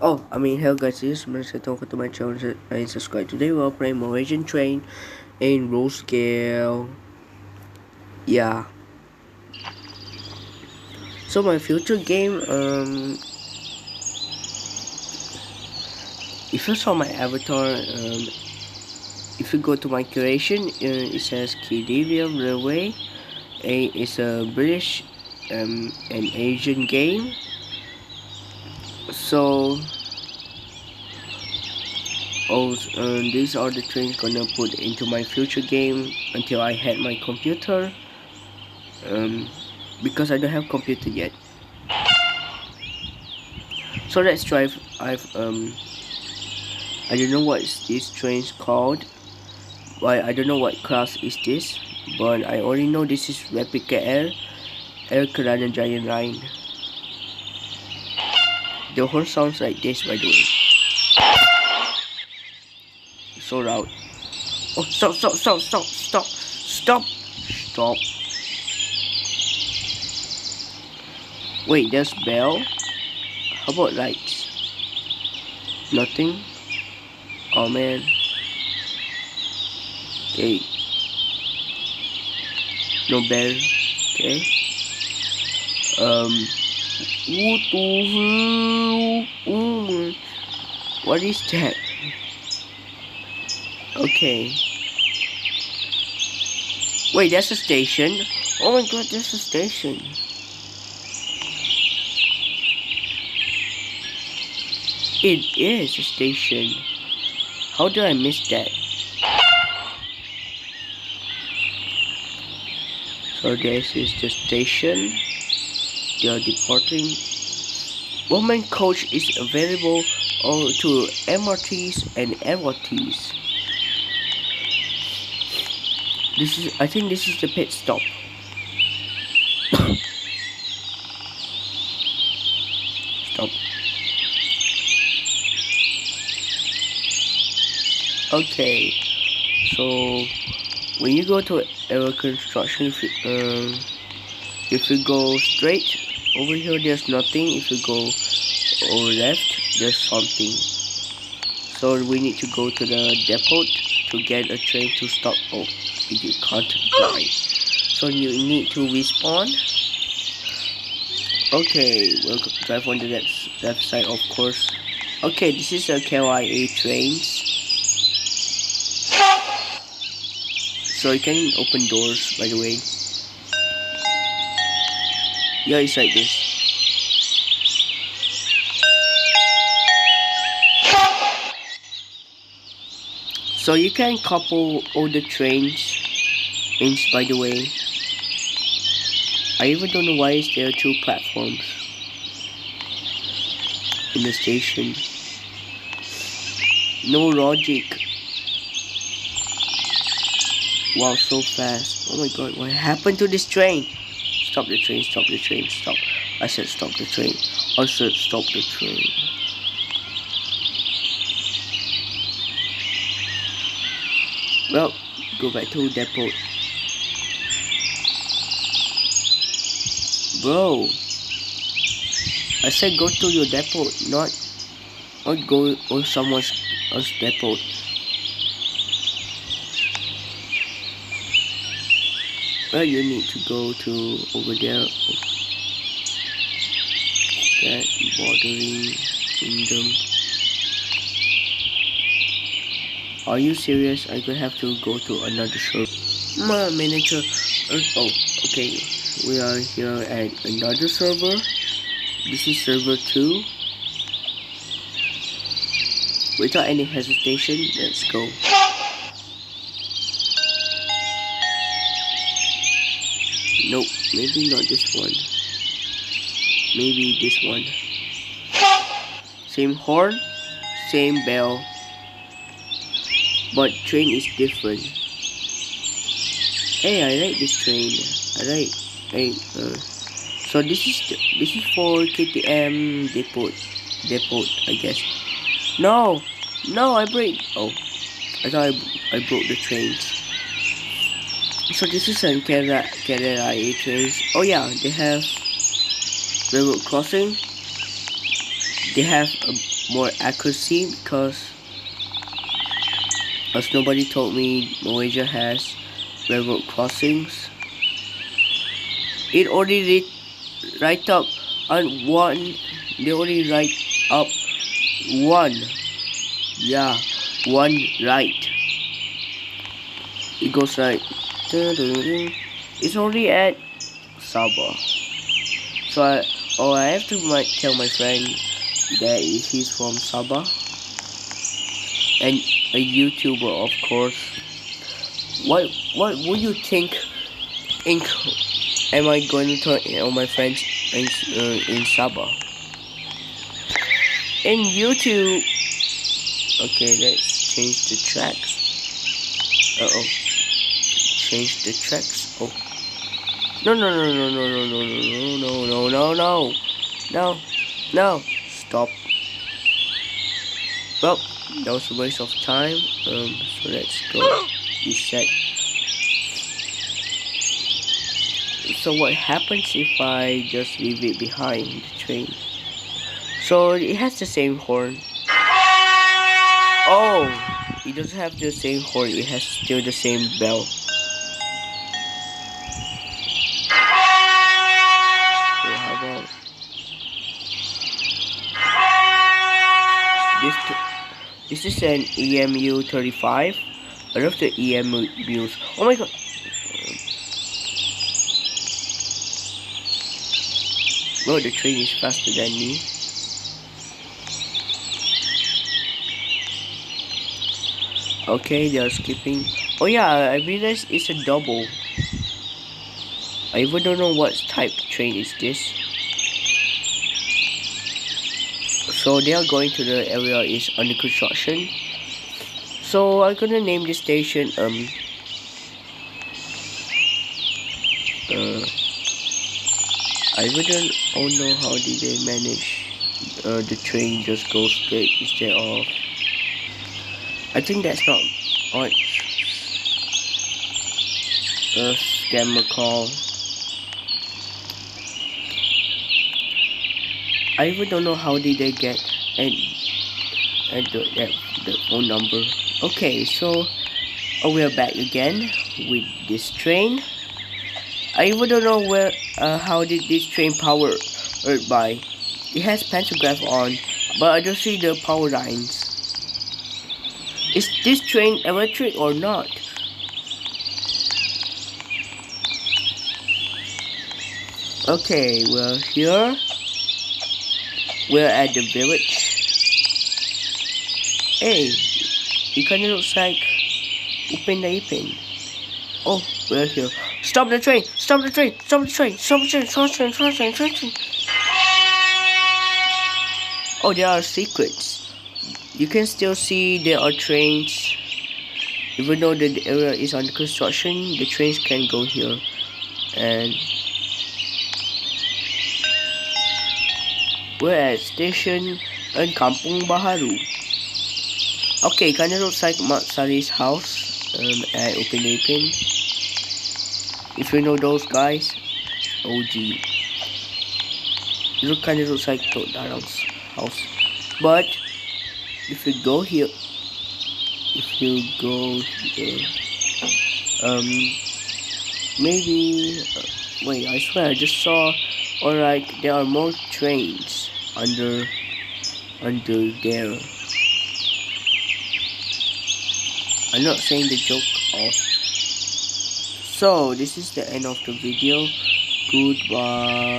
Hello guys, this is Malaysian. Welcome to my channel and subscribe. Today we're playing Malaysian Train in roll scale. Yeah. So my future game, if you saw my avatar, if you go to my creation, it says Khedivia Railway. It's a British, an Asian game. So. These are the trains gonna put into my future game until I had my computer. Because I don't have computer yet. So let's drive. I don't know what is this train's called. I don't know what class is this, but I only know this is Replica Air Kerana Giant Line. The horn sounds like this, by the way. So loud. Oh, stop. Wait, there's bell. How about lights? Nothing. Oh man. Okay. No bell. Okay. What is that? Okay. Wait, that's a station. Oh my god, that's a station. It is a station. How did I miss that? So this is the station. They are departing. Woman coach is available to MRTs and LRTs. I think this is the pit stop. Stop. Okay. So when you go to air construction, if you go straight over here, there's nothing. If you go over left, there's something. So we need to go to the depot to get a train to stop. Oh, you can't drive. So you need to respawn. Okay, we'll drive on the left side, of course. Okay, this is a KYA trains. So you can open doors, by the way. Yeah, it's like this. So you can couple all the trains, by the way. I even don't know why there are two platforms in the station. No logic. Wow, so fast. Oh my god, what happened to this train? Stop the train, stop. I said stop the train. I said stop the train. Well, go back to depot. Bro, I said go to your depot, not go on someone else's depot. Well, you need to go to over there. That bordering kingdom. Are you serious? I could have to go to another server. My manager. Oh, okay. We are here at another server. This is server 2. Without any hesitation, let's go. Nope, maybe not this one. Maybe this one. Same horn, same bell. But train is different. Hey, I like this train. So this is for KTM depot, I guess. No, I break. Oh, I thought I broke the trains. So this is an KRI trains. Oh yeah, they have railroad crossing. They have more accuracy, because as nobody told me Malaysia has railroad crossings. It already right up on one. They already right up one. Yeah, one right. It goes right. It's already at Sabah. So I have to tell my friend that he's from Sabah and a YouTuber, of course. What would you think? Am I going to tell all my friends in Sabah? In YouTube. Okay, let's change the tracks. Change the tracks. Oh. No. Stop. Well, that was a waste of time. So let's go reset. So what happens if I just leave it behind the train? So it has the same horn. Oh, it doesn't have the same horn. It has still the same bell. So how about this? This is an EMU 35. I love the EMUs. Oh my god. Well, the train is faster than me. Okay, they are skipping. Oh yeah, I realized it's a double. I even don't know what type of train is this. So they are going to the area is under construction. So I'm gonna name this station I wouldn't know how did they manage the train just go straight instead of. I think that's not what a scammer call. I even don't know how did they get the phone number. Okay, so we are back again with this train. I even don't know where how did this train powered by. It has pantograph on, but I don't see the power lines. Is this train electric or not? Okay, we're here. We're at the village. Hey, it kinda looks like Upin na Ipin. Oh, we're here. Stop the train! Stop the train! Stop the train! Stop the train! Stop the train! Stop the train! Stop the train! Oh, there are secrets. You can still see there are trains. Even though the area is under construction, the trains can go here. And we're at station in Kampung Baharu. Okay, kinda looks like Mat Sari's house at Upin Ipin. If you know those guys, OG. It kinda looks like Tok Darang's house. But if you go here, maybe wait, I swear I just saw. Alright, there are more trains under there. I'm not saying the joke off. So this is the end of the video. Goodbye.